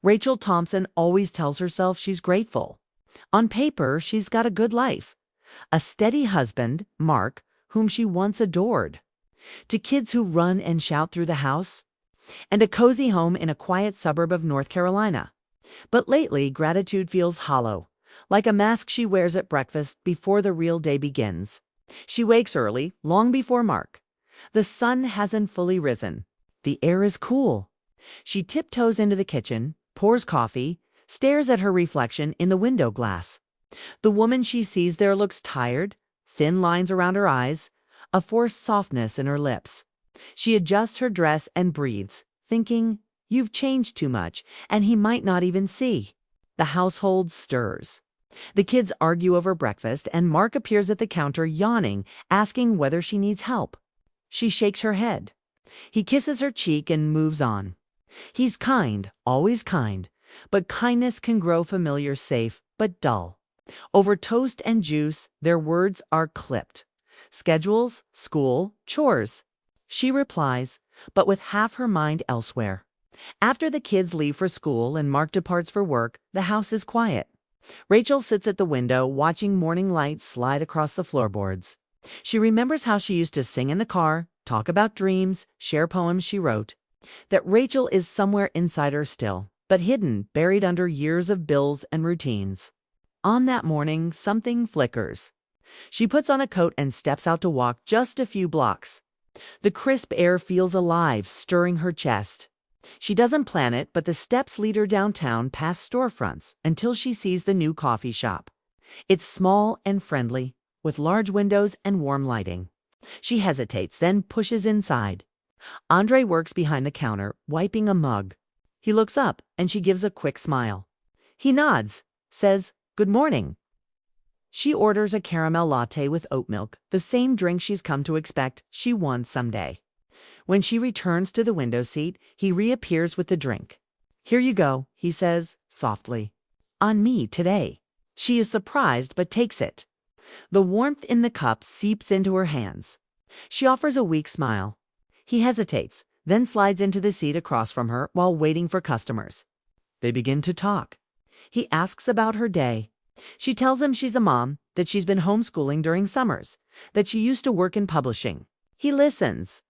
Rachel Thompson always tells herself she's grateful. On paper, she's got a good life. A steady husband, Mark, whom she once adored. To kids who run and shout through the house. And a cozy home in a quiet suburb of North Carolina. But lately, gratitude feels hollow, like a mask she wears at breakfast before the real day begins. She wakes early, long before Mark. The sun hasn't fully risen. The air is cool. She tiptoes into the kitchen, pours coffee, stares at her reflection in the window glass. The woman she sees there looks tired, thin lines around her eyes, a forced softness in her lips. She adjusts her dress and breathes, thinking, "You've changed too much, and he might not even see." The household stirs. The kids argue over breakfast, and Mark appears at the counter yawning, asking whether she needs help. She shakes her head. He kisses her cheek and moves on. He's kind, always kind, but kindness can grow familiar, safe, but dull. Over toast and juice, their words are clipped. Schedules, school, chores. She replies, but with half her mind elsewhere. After the kids leave for school and Mark departs for work, the house is quiet. Rachel sits at the window, watching morning light slide across the floorboards. She remembers how she used to sing in the car, talk about dreams, share poems she wrote. That Rachel is somewhere inside her still, but hidden, buried under years of bills and routines. On that morning, something flickers. She puts on a coat and steps out to walk just a few blocks. The crisp air feels alive, stirring her chest. She doesn't plan it, but the steps lead her downtown past storefronts until she sees the new coffee shop. It's small and friendly, with large windows and warm lighting. She hesitates, then pushes inside. Andre works behind the counter, wiping a mug. He looks up, and she gives a quick smile. He nods, says, "Good morning." She orders a caramel latte with oat milk, the same drink she's come to expect she wants someday. When she returns to the window seat, he reappears with the drink. "Here you go," he says, softly. "On me today." She is surprised, but takes it. The warmth in the cup seeps into her hands. She offers a weak smile. He hesitates, then slides into the seat across from her while waiting for customers. They begin to talk. He asks about her day. She tells him she's a mom, that she's been homeschooling during summers, that she used to work in publishing. He listens.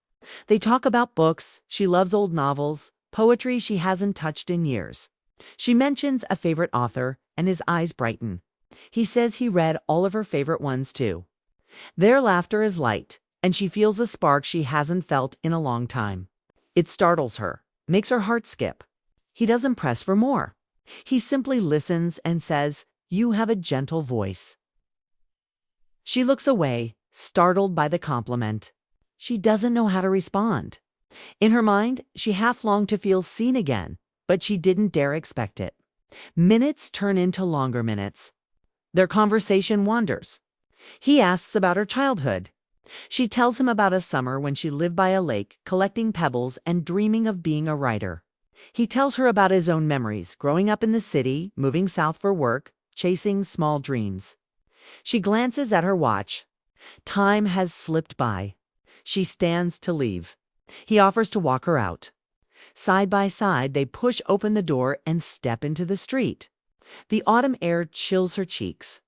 They talk about books. She loves old novels, poetry she hasn't touched in years. She mentions a favorite author, and his eyes brighten. He says he read all of her favorite ones too. Their laughter is light, and she feels a spark she hasn't felt in a long time. It startles her, makes her heart skip. He doesn't press for more. He simply listens and says, "You have a gentle voice." She looks away, startled by the compliment. She doesn't know how to respond. In her mind, she half longed to feel seen again, but she didn't dare expect it. Minutes turn into longer minutes. Their conversation wanders. He asks about her childhood. She tells him about a summer when she lived by a lake, collecting pebbles and dreaming of being a writer. He tells her about his own memories, growing up in the city, moving south for work, chasing small dreams. She glances at her watch. Time has slipped by. She stands to leave. He offers to walk her out. Side by side, they push open the door and step into the street. The autumn air chills her cheeks.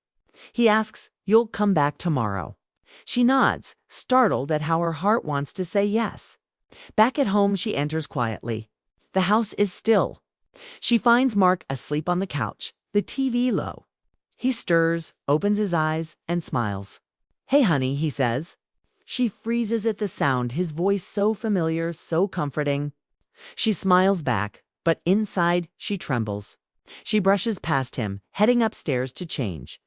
He asks, "You'll come back tomorrow?" She nods, startled at how her heart wants to say yes. Back at home, she enters quietly. The house is still. She finds Mark asleep on the couch, the TV low. He stirs, opens his eyes, and smiles. "Hey, honey," he says. She freezes at the sound, his voice so familiar, so comforting. She smiles back, but inside she trembles. She brushes past him, heading upstairs to change.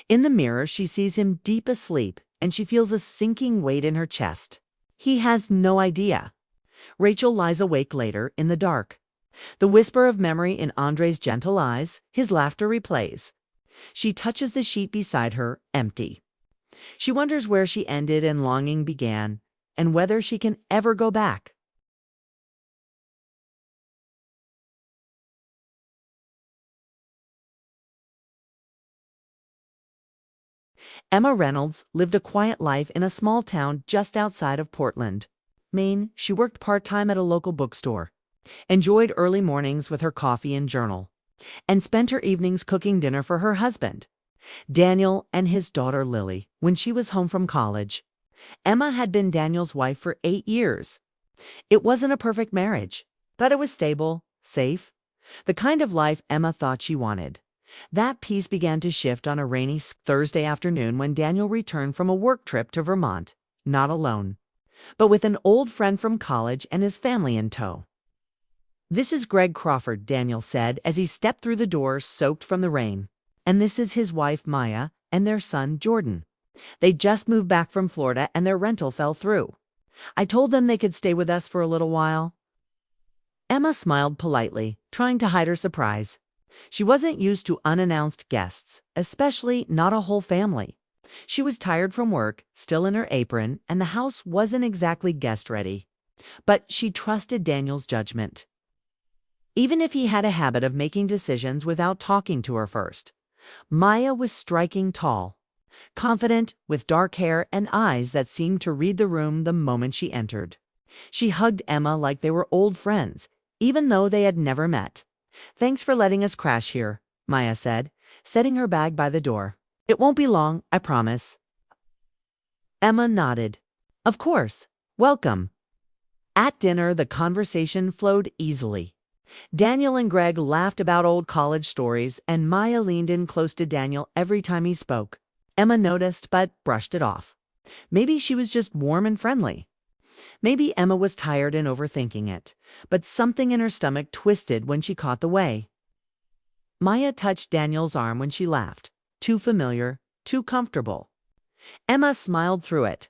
In the mirror, she sees him deep asleep, and she feels a sinking weight in her chest. He has no idea. Rachel lies awake later, in the dark. The whisper of memory in Andre's gentle eyes, his laughter replays. She touches the sheet beside her, empty. She wonders where she ended and longing began, and whether she can ever go back. Emma Reynolds lived a quiet life in a small town just outside of Portland, Maine. She worked part-time at a local bookstore. enjoyed early mornings with her coffee and journal, and spent her evenings cooking dinner for her husband, Daniel, and his daughter Lily, when she was home from college. Emma had been Daniel's wife for 8 years. It wasn't a perfect marriage, but it was stable, safe, the kind of life Emma thought she wanted. That peace began to shift on a rainy Thursday afternoon when Daniel returned from a work trip to Vermont, not alone, but with an old friend from college and his family in tow. "This is Greg Crawford," Daniel said as he stepped through the door soaked from the rain. "And this is his wife, Maya, and their son, Jordan. They just moved back from Florida and their rental fell through. I told them they could stay with us for a little while." Emma smiled politely, trying to hide her surprise. She wasn't used to unannounced guests, especially not a whole family. She was tired from work, still in her apron, and the house wasn't exactly guest-ready. But she trusted Daniel's judgment, even if he had a habit of making decisions without talking to her first. Maya was striking tall, confident, with dark hair and eyes that seemed to read the room the moment she entered. She hugged Emma like they were old friends, even though they had never met. "Thanks for letting us crash here," Maya said, setting her bag by the door. "It won't be long, I promise." Emma nodded. "Of course. Welcome." At dinner, the conversation flowed easily. Daniel and Greg laughed about old college stories, and Maya leaned in close to Daniel every time he spoke. Emma noticed, but brushed it off. Maybe she was just warm and friendly. Maybe Emma was tired and overthinking it, but something in her stomach twisted when she caught the way. Maya touched Daniel's arm when she laughed. Too familiar, too comfortable. Emma smiled through it.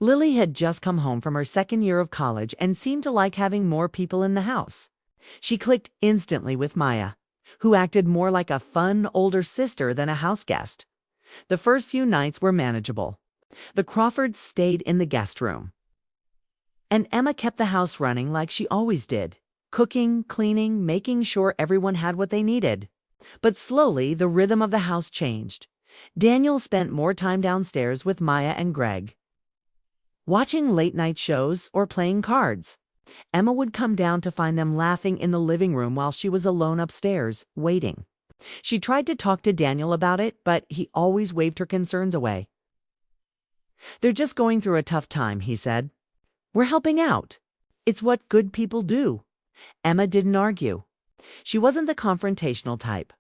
Lily had just come home from her second year of college and seemed to like having more people in the house. She clicked instantly with Maya, who acted more like a fun older sister than a house guest. The first few nights were manageable. The Crawfords stayed in the guest room, and Emma kept the house running like she always did, cooking, cleaning, making sure everyone had what they needed. But slowly, the rhythm of the house changed. Daniel spent more time downstairs with Maya and Greg, watching late-night shows or playing cards. Emma would come down to find them laughing in the living room while she was alone upstairs, waiting. She tried to talk to Daniel about it, but he always waved her concerns away. "They're just going through a tough time," he said. "We're helping out. It's what good people do." Emma didn't argue. She wasn't the confrontational type,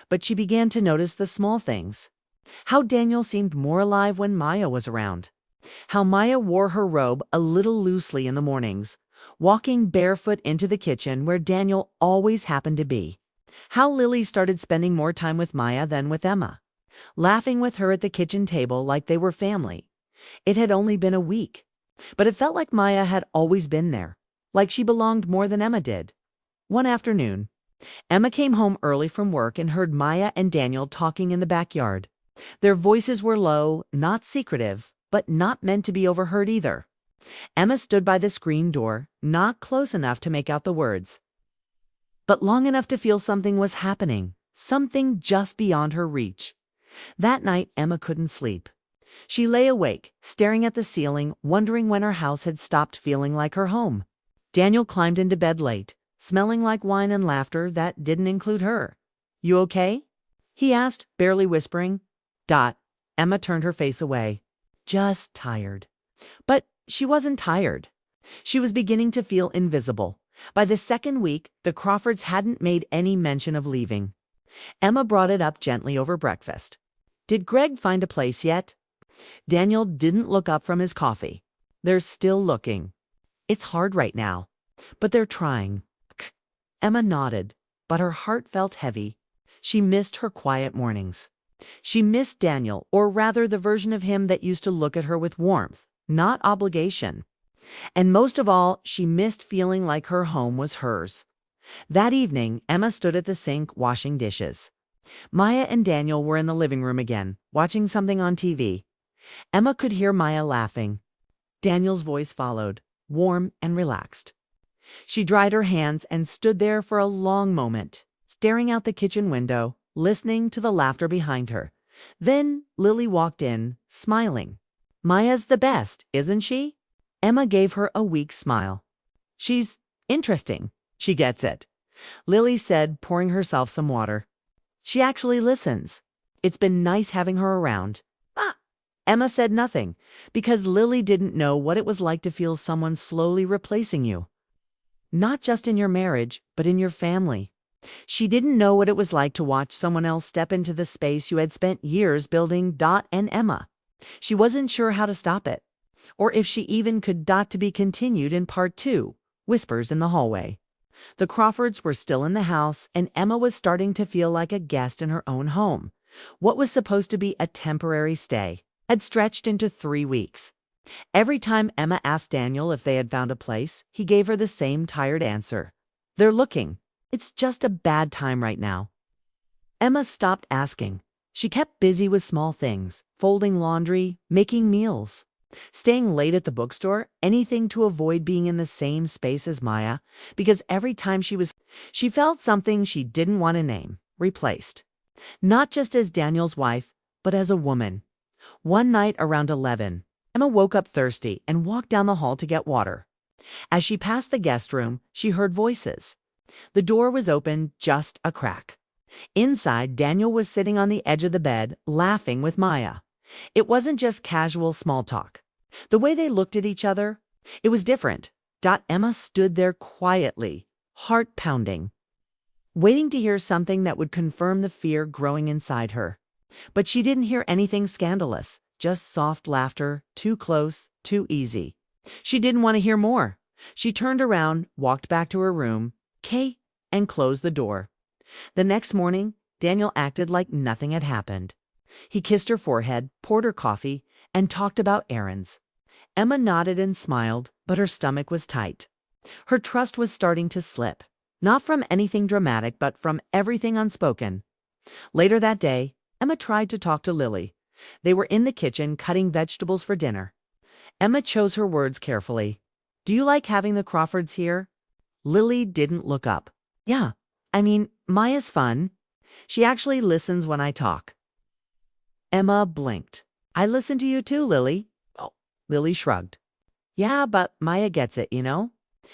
but she began to notice the small things. How Daniel seemed more alive when Maya was around. How Maya wore her robe a little loosely in the mornings, walking barefoot into the kitchen where Daniel always happened to be. How Lily started spending more time with Maya than with Emma, laughing with her at the kitchen table like they were family. It had only been a week, but it felt like Maya had always been there, like she belonged more than Emma did. One afternoon, Emma came home early from work and heard Maya and Daniel talking in the backyard. Their voices were low, not secretive, but not meant to be overheard either. Emma stood by the screen door, not close enough to make out the words, but long enough to feel something was happening, something just beyond her reach. That night, Emma couldn't sleep. She lay awake, staring at the ceiling, wondering when her house had stopped feeling like her home. Daniel climbed into bed late, smelling like wine and laughter that didn't include her. "You okay?" he asked, barely whispering. Emma turned her face away. "Just tired." But she wasn't tired. She was beginning to feel invisible. By the second week, the Crawfords hadn't made any mention of leaving. Emma brought it up gently over breakfast. "Did Greg find a place yet?" Daniel didn't look up from his coffee. "They're still looking. It's hard right now, but they're trying." Emma nodded, but her heart felt heavy. She missed her quiet mornings. She missed Daniel, or rather the version of him that used to look at her with warmth, not obligation. And most of all, she missed feeling like her home was hers. That evening, Emma stood at the sink washing dishes. Maya and Daniel were in the living room again, watching something on TV. Emma could hear Maya laughing. Daniel's voice followed, warm and relaxed. She dried her hands and stood there for a long moment, staring out the kitchen window, listening to the laughter behind her. Then Lily walked in, smiling. "Maya's the best, isn't she?" Emma gave her a weak smile. "She's interesting. She gets it, Lily said, pouring herself some water. She actually listens. It's been nice having her around. Ah, Emma said nothing, because Lily didn't know what it was like to feel someone slowly replacing you. Not just in your marriage, but in your family. She didn't know what it was like to watch someone else step into the space you had spent years building. And Emma. She wasn't sure how to stop it, or if she even could. To be continued in part 2, Whispers in the Hallway. The Crawfords were still in the house, and Emma was starting to feel like a guest in her own home. What was supposed to be a temporary stay had stretched into 3 weeks. Every time Emma asked Daniel if they had found a place, he gave her the same tired answer. They're looking. It's just a bad time right now. Emma stopped asking. She kept busy with small things, folding laundry, making meals, staying late at the bookstore, anything to avoid being in the same space as Maya, because every time she felt something she didn't want to name, replaced. Not just as Daniel's wife, but as a woman. One night around 11, Emma woke up thirsty and walked down the hall to get water. As she passed the guest room, she heard voices. The door was open just a crack. Inside, Daniel was sitting on the edge of the bed, laughing with Maya. It wasn't just casual small talk. The way they looked at each other, it was different. Emma stood there quietly, heart pounding, waiting to hear something that would confirm the fear growing inside her. But she didn't hear anything scandalous, just soft laughter, too close, too easy. She didn't want to hear more. She turned around, walked back to her room, and closed the door. The next morning, Daniel acted like nothing had happened. He kissed her forehead, poured her coffee, and talked about errands. Emma nodded and smiled, but her stomach was tight. Her trust was starting to slip, not from anything dramatic, but from everything unspoken. Later that day, Emma tried to talk to Lily. They were in the kitchen cutting vegetables for dinner. Emma chose her words carefully. "Do you like having the Crawfords here?" Lily didn't look up. "Yeah, Maya's fun. She actually listens when I talk." Emma blinked. "I listen to you too, Lily." Oh, Lily shrugged. "Yeah, but Maya gets it, you know?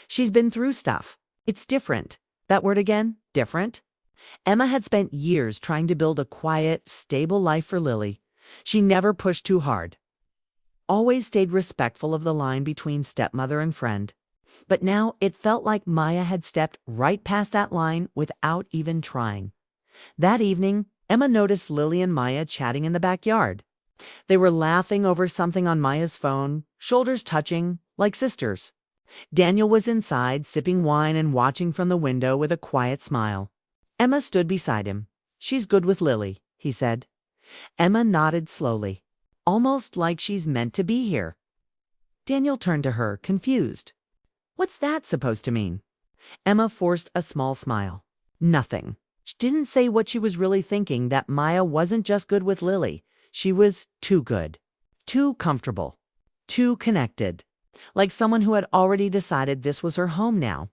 She's been through stuff. It's different." That word again, different. Emma had spent years trying to build a quiet, stable life for Lily. She never pushed too hard. Always stayed respectful of the line between stepmother and friend. But now it felt like Maya had stepped right past that line without even trying. That evening, Emma noticed Lily and Maya chatting in the backyard. They were laughing over something on Maya's phone, shoulders touching, like sisters. Daniel was inside, sipping wine and watching from the window with a quiet smile. Emma stood beside him. "She's good with Lily," he said. Emma nodded slowly, almost like she's meant to be here. Daniel turned to her, confused. "What's that supposed to mean?" Emma forced a small smile. "Nothing." She didn't say what she was really thinking, that Maya wasn't just good with Lily. She was too good, too comfortable, too connected, like someone who had already decided this was her home now.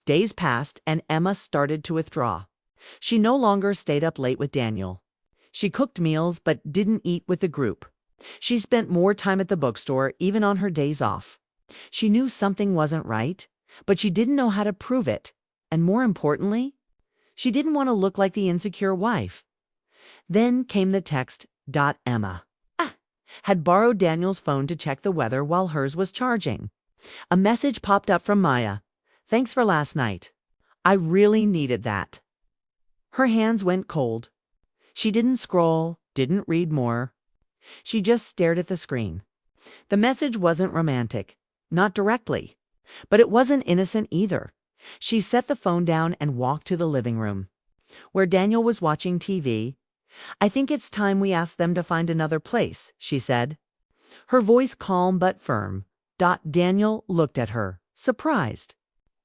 Days passed, and Emma started to withdraw. She no longer stayed up late with Daniel. She cooked meals but didn't eat with the group. She spent more time at the bookstore, even on her days off. She knew something wasn't right, but she didn't know how to prove it. And more importantly, she didn't want to look like the insecure wife. Then came the text. Emma had borrowed Daniel's phone to check the weather while hers was charging. A message popped up from Maya. "Thanks for last night. I really needed that." Her hands went cold. She didn't scroll, didn't read more. She just stared at the screen. The message wasn't romantic, not directly, but it wasn't innocent either. She set the phone down and walked to the living room, where Daniel was watching TV. "I think it's time we asked them to find another place," she said. Her voice calm but firm. Daniel looked at her, surprised.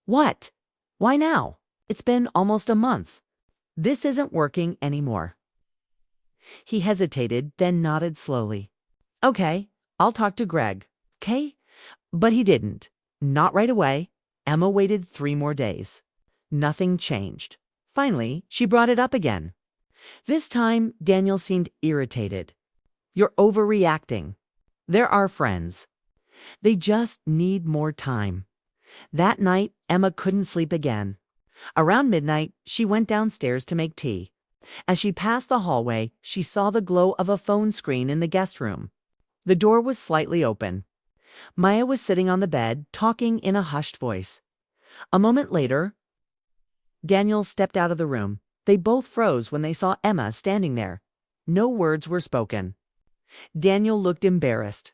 "What? Why now? It's been almost a month. This isn't working anymore." He hesitated, then nodded slowly. "Okay, I'll talk to Greg." "Okay?" But he didn't. Not right away. Emma waited 3 more days. Nothing changed. Finally, she brought it up again. This time, Daniel seemed irritated. "You're overreacting. They're our friends. They just need more time." That night, Emma couldn't sleep again. Around midnight, she went downstairs to make tea. As she passed the hallway, she saw the glow of a phone screen in the guest room. The door was slightly open. Maya was sitting on the bed, talking in a hushed voice. A moment later, Daniel stepped out of the room. They both froze when they saw Emma standing there. No words were spoken. Daniel looked embarrassed.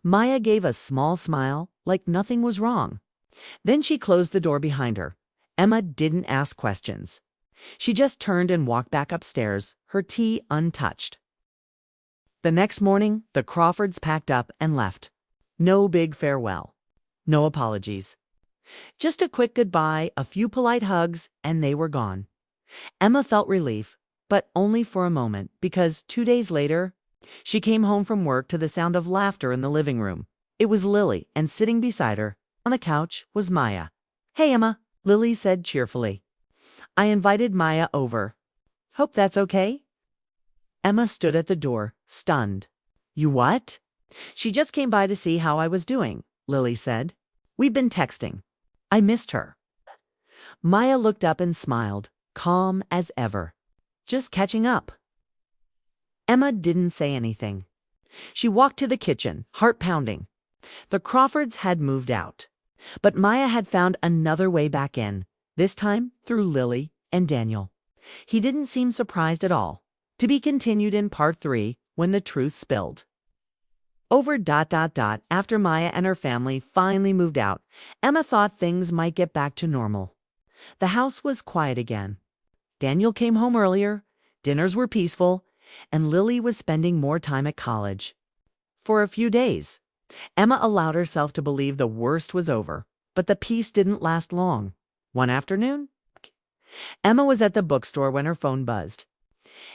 Maya gave a small smile, like nothing was wrong. Then she closed the door behind her. Emma didn't ask questions. She just turned and walked back upstairs, her tea untouched. The next morning, the Crawfords packed up and left. No big farewell. No apologies. Just a quick goodbye, a few polite hugs, and they were gone. Emma felt relief, but only for a moment, because 2 days later, she came home from work to the sound of laughter in the living room. It was Lily, and sitting beside her, on the couch, was Maya. "Hey, Emma," Lily said cheerfully. "I invited Maya over. Hope that's okay?" Emma stood at the door, stunned. "You what?" "She just came by to see how I was doing," Lily said. "We've been texting. I missed her." Maya looked up and smiled, calm as ever. "Just catching up." Emma didn't say anything. She walked to the kitchen, heart pounding. The Crawfords had moved out, but Maya had found another way back in, this time through Lily and Daniel. He didn't seem surprised at all. To be continued in part 3 when the truth spilled. After Maya and her family finally moved out, Emma thought things might get back to normal. The house was quiet again. Daniel came home earlier, dinners were peaceful, and Lily was spending more time at college. For a few days, Emma allowed herself to believe the worst was over, but the peace didn't last long. One afternoon, Emma was at the bookstore when her phone buzzed.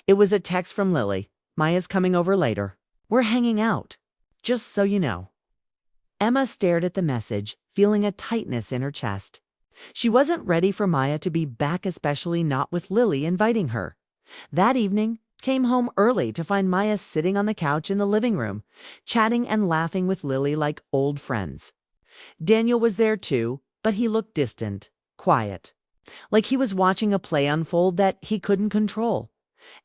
It was a text from Lily. "Maya's coming over later. We're hanging out. Just so you know." Emma stared at the message, feeling a tightness in her chest. She wasn't ready for Maya to be back, especially not with Lily inviting her. That evening, came home early to find Maya sitting on the couch in the living room, chatting and laughing with Lily like old friends. Daniel was there too, but he looked distant, quiet, like he was watching a play unfold that he couldn't control.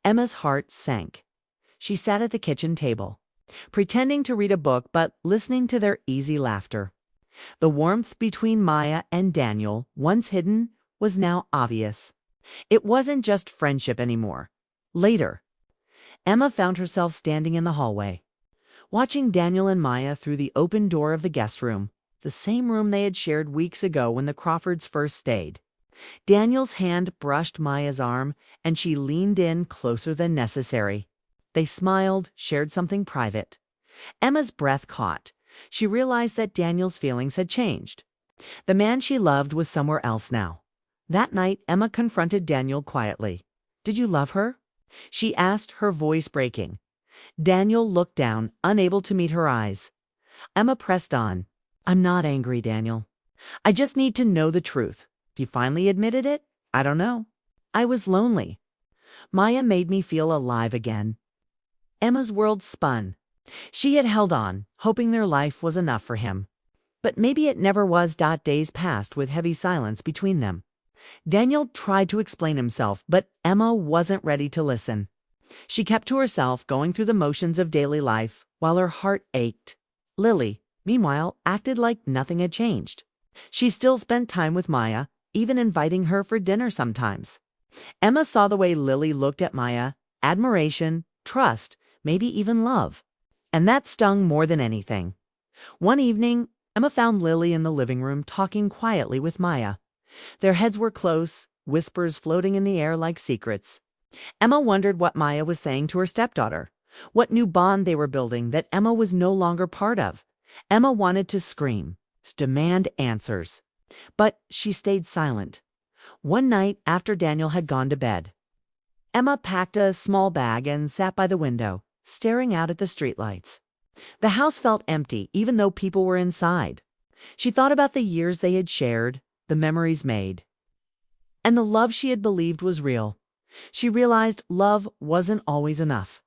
Emma's heart sank. She sat at the kitchen table, pretending to read a book but listening to their easy laughter. The warmth between Maya and Daniel, once hidden, was now obvious. It wasn't just friendship anymore. Later, Emma found herself standing in the hallway, watching Daniel and Maya through the open door of the guest room, the same room they had shared weeks ago when the Crawfords first stayed. Daniel's hand brushed Maya's arm, and she leaned in closer than necessary. They smiled, shared something private. Emma's breath caught. She realized that Daniel's feelings had changed. The man she loved was somewhere else now. That night, Emma confronted Daniel quietly. "Did you love her?" she asked, her voice breaking. Daniel looked down, unable to meet her eyes. Emma pressed on. "I'm not angry, Daniel. I just need to know the truth. If you finally admitted it, I don't know. I was lonely. Maya made me feel alive again." Emma's world spun. She had held on, hoping their life was enough for him. But maybe it never was. Days passed with heavy silence between them. Daniel tried to explain himself, but Emma wasn't ready to listen. She kept to herself, going through the motions of daily life, while her heart ached. Lily, meanwhile, acted like nothing had changed. She still spent time with Maya, even inviting her for dinner sometimes. Emma saw the way Lily looked at Maya, admiration, trust, maybe even love. And that stung more than anything. One evening, Emma found Lily in the living room talking quietly with Maya. Their heads were close, whispers floating in the air like secrets. Emma wondered what Maya was saying to her stepdaughter, what new bond they were building that Emma was no longer part of. Emma wanted to scream, to demand answers. But she stayed silent. One night after Daniel had gone to bed, Emma packed a small bag and sat by the window, staring out at the streetlights. The house felt empty, even though people were inside. She thought about the years they had shared, the memories made, and the love she had believed was real. She realized love wasn't always enough.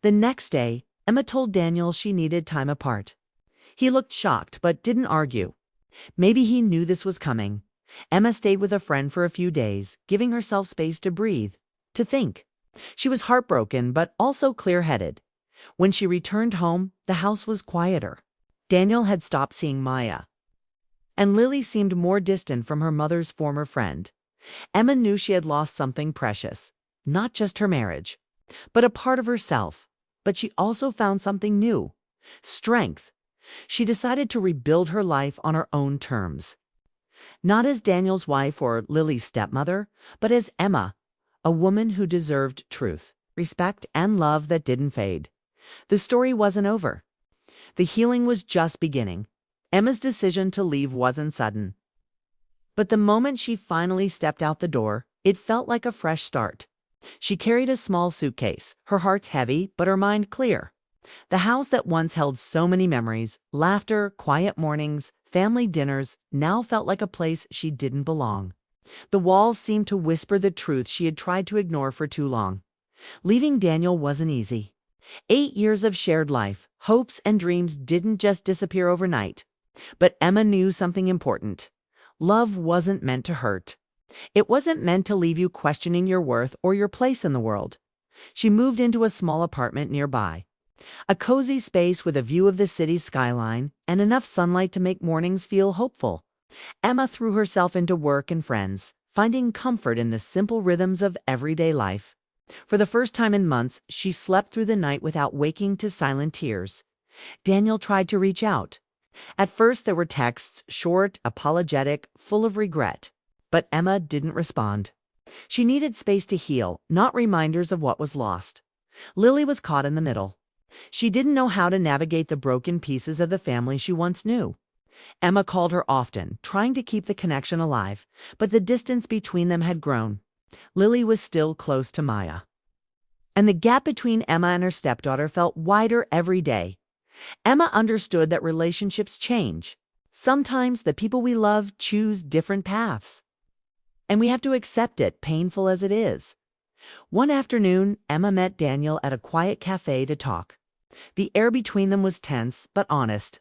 The next day, Emma told Daniel she needed time apart. He looked shocked but didn't argue. Maybe he knew this was coming. Emma stayed with a friend for a few days, giving herself space to breathe, to think. She was heartbroken, but also clear-headed. When she returned home, the house was quieter. Daniel had stopped seeing Maya, and Lily seemed more distant from her mother's former friend. Emma knew she had lost something precious, not just her marriage, but a part of herself. But she also found something new: strength. She decided to rebuild her life on her own terms. Not as Daniel's wife or Lily's stepmother, but as Emma, a woman who deserved truth, respect, and love that didn't fade. The story wasn't over. The healing was just beginning. Emma's decision to leave wasn't sudden. But the moment she finally stepped out the door, it felt like a fresh start. She carried a small suitcase, her heart heavy, but her mind clear. The house that once held so many memories, laughter, quiet mornings, family dinners, now felt like a place she didn't belong. The walls seemed to whisper the truth she had tried to ignore for too long. Leaving Daniel wasn't easy. 8 years of shared life, hopes and dreams didn't just disappear overnight. But Emma knew something important. Love wasn't meant to hurt. It wasn't meant to leave you questioning your worth or your place in the world. She moved into a small apartment nearby. A cozy space with a view of the city's skyline and enough sunlight to make mornings feel hopeful. Emma threw herself into work and friends, finding comfort in the simple rhythms of everyday life. For the first time in months, she slept through the night without waking to silent tears. Daniel tried to reach out. At first there were texts, short, apologetic, full of regret. But Emma didn't respond. She needed space to heal, not reminders of what was lost. Lily was caught in the middle. She didn't know how to navigate the broken pieces of the family she once knew. Emma called her often, trying to keep the connection alive, but the distance between them had grown. Lily was still close to Maya, and the gap between Emma and her stepdaughter felt wider every day. Emma understood that relationships change. Sometimes the people we love choose different paths, and we have to accept it, painful as it is. One afternoon, Emma met Daniel at a quiet cafe to talk. The air between them was tense, but honest.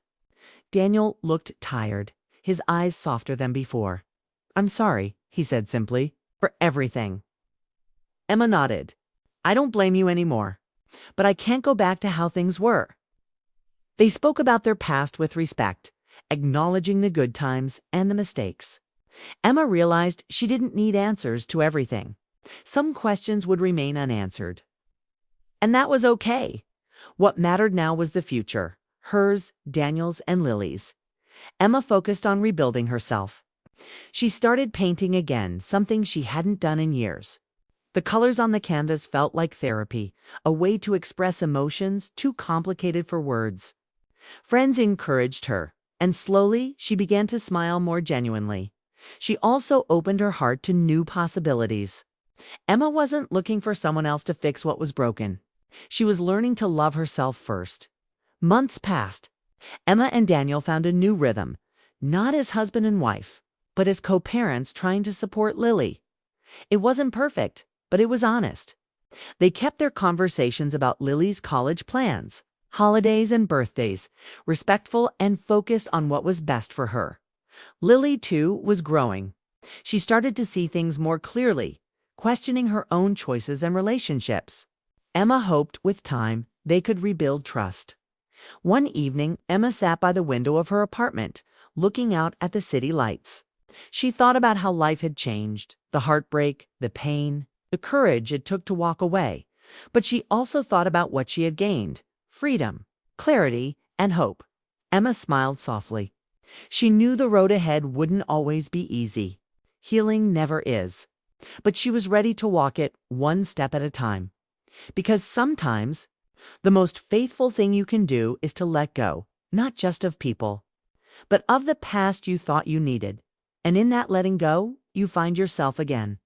Daniel looked tired, his eyes softer than before. "I'm sorry," he said simply, "for everything." Emma nodded. "I don't blame you anymore, but I can't go back to how things were." They spoke about their past with respect, acknowledging the good times and the mistakes. Emma realized she didn't need answers to everything. Some questions would remain unanswered. And that was okay. What mattered now was the future, hers, Daniel's, and Lily's. Emma focused on rebuilding herself. She started painting again, something she hadn't done in years. The colors on the canvas felt like therapy, a way to express emotions too complicated for words. Friends encouraged her, and slowly she began to smile more genuinely. She also opened her heart to new possibilities. Emma wasn't looking for someone else to fix what was broken. She was learning to love herself first. Months passed. Emma and Daniel found a new rhythm, not as husband and wife, but as co-parents trying to support Lily. It wasn't perfect, but it was honest. They kept their conversations about Lily's college plans, holidays and birthdays, respectful and focused on what was best for her. Lily, too, was growing. She started to see things more clearly, questioning her own choices and relationships. Emma hoped, with time, they could rebuild trust. One evening, Emma sat by the window of her apartment, looking out at the city lights. She thought about how life had changed, the heartbreak, the pain, the courage it took to walk away. But she also thought about what she had gained: freedom, clarity, and hope. Emma smiled softly. She knew the road ahead wouldn't always be easy. Healing never is. But she was ready to walk it one step at a time. Because sometimes the most faithful thing you can do is to let go, not just of people, but of the past you thought you needed. And in that letting go, you find yourself again.